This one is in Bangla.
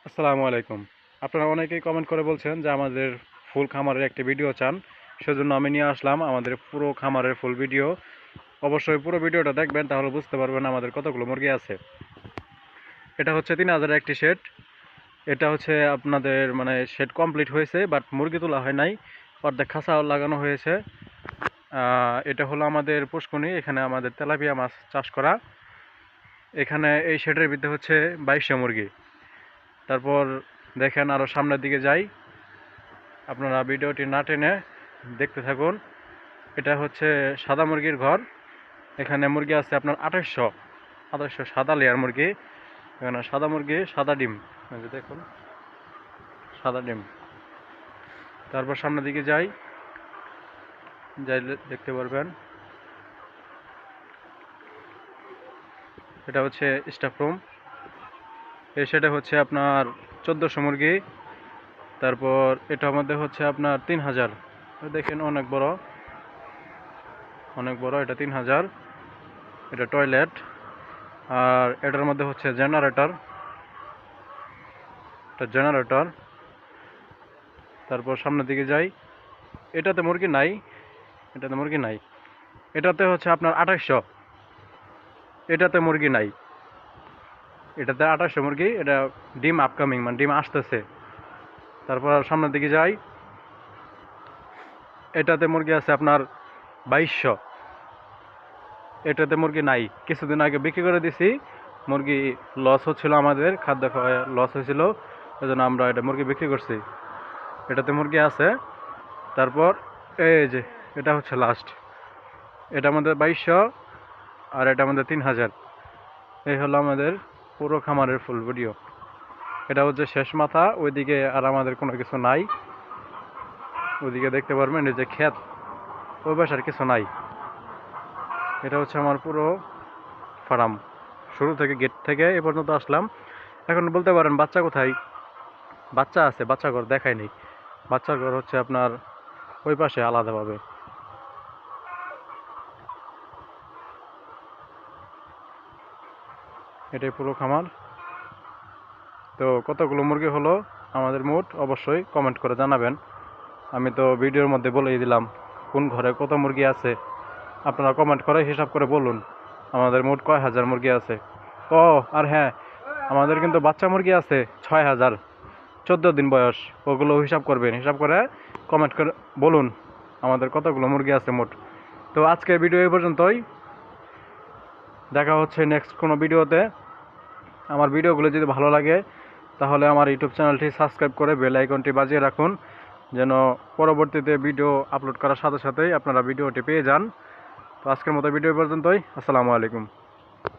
আসসালামু আলাইকুম। আপনারা অনেকেই কমেন্ট করে বলছেন যে আমাদের ফুল খামারের একটি ভিডিও চান। সেজন্য আমি নিয়ে আসলাম আমাদের পুরো খামারের ফুল ভিডিও। অবশ্যই পুরো ভিডিওটা দেখবেন, তাহলে বুঝতে পারবেন আমাদের কতগুলো মুরগি আছে। এটা হচ্ছে 3000 একটি শেড। এটা হচ্ছে আপনাদের মানে শেড কমপ্লিট হয়েছে, বাট মুরগি তোলা হয় নাই। অর্ধেক খাঁচা লাগানো হয়েছে। এটা হলো আমাদের পুষ্কুনি, এখানে আমাদের তেলাপিয়া মাছ চাষ করা। এখানে এই শেডের ভিতরে হচ্ছে 2200 মুরগি। তারপর দেখেন আরও সামনের দিকে যাই, আপনারা ভিডিওটি না টেনে দেখতে থাকুন। এটা হচ্ছে সাদা মুরগির ঘর। এখানে মুরগি আছে আপনার 2800 সাদা লেয়ার মুরগি। এখানে সাদা মুরগি, সাদা ডিম, এই যে দেখুন সাদা ডিম। তারপর সামনের দিকে যাই, যাইলে দেখতে পারবেন এটা হচ্ছে স্টাফ রুম। এই সেটা হচ্ছে আপনার 1400 মুরগি। তারপর এটার মধ্যে হচ্ছে আপনার 3000। দেখেন অনেক বড়, এটা 3000। এটা টয়লেট। আর এটার মধ্যে হচ্ছে জেনারেটর, তারপর সামনের দিকে যাই, এটাতে মুরগি নাই, এটাতে হচ্ছে আপনার 2800। এটাতে মুরগি নাই, এটাতে 2800 মুরগি। এটা ডিম আপকামিং, মানে ডিম আসতেছে। তারপর সামনের দিকে যাই, এটাতে মুরগি আছে আপনার 2200। এটাতে মুরগি নাই, কিছুদিন আগে বিক্রি করে দিছি। মুরগি লস হচ্ছিল, আমাদের খাদ্য খাওয়ায় লস হয়েছিল, এই জন্য আমরা এটা মুরগি বিক্রি করছি। এটাতে মুরগি আছে। তারপর এই যে এটা হচ্ছে লাস্ট, এটা আমাদের 2200, আর এটা আমাদের 3000। এই হলো আমাদের পুরো খামারের ফুল ভিডিও। এটা হচ্ছে শেষ মাথা, ওইদিকে আর আমাদের কোনো কিছু নাই। ওইদিকে দেখতে পারবেন এই যে ক্ষেত, ওই বাসার কিছু নাই। এটা হচ্ছে আমার পুরো ফার্ম, শুরু থেকে গেট থেকে এ পর্যন্ত আসলাম। এখন বলতে পারেন বাচ্চা কোথায়? বাচ্চা আছে, বাচ্চা ঘর দেখায়নি। বাচ্চার ঘর হচ্ছে আপনার ওই পাশে আলাদাভাবে। এটাই পুরো খামার। তো কতগুলো মুরগি হলো আমাদের মোট, অবশ্যই কমেন্ট করে জানাবেন। আমি তো ভিডিওর মধ্যে বলেই দিলাম কোন ঘরে কত মুরগি আছে। আপনারা কমেন্ট করে হিসাব করে বলুন আমাদের মোট কয় হাজার মুরগি আছে। ও আর হ্যাঁ, আমাদের কিন্তু বাচ্চা মুরগি আছে 6000, 14 দিন বয়স। ওগুলো হিসাব করবেন, হিসাব করে কমেন্ট করে বলুন আমাদের কতগুলো মুরগি আছে মোট। তো আজকের ভিডিও এই পর্যন্তই, দেখা হচ্ছে নেক্সট কোনো ভিডিওতে। আমার ভিডিওগুলো যদি ভালো লাগে তাহলে আমার ইউটিউব চ্যানেলটি সাবস্ক্রাইব করে বেল আইকনটি বাজিয়ে রাখুন, যেন পরবর্তীতে ভিডিও আপলোড করার সাথে সাথেই আপনারা ভিডিওটি পেয়ে যান। তো আজকের মতো ভিডিও পর্যন্তই। আসসালামু আলাইকুম।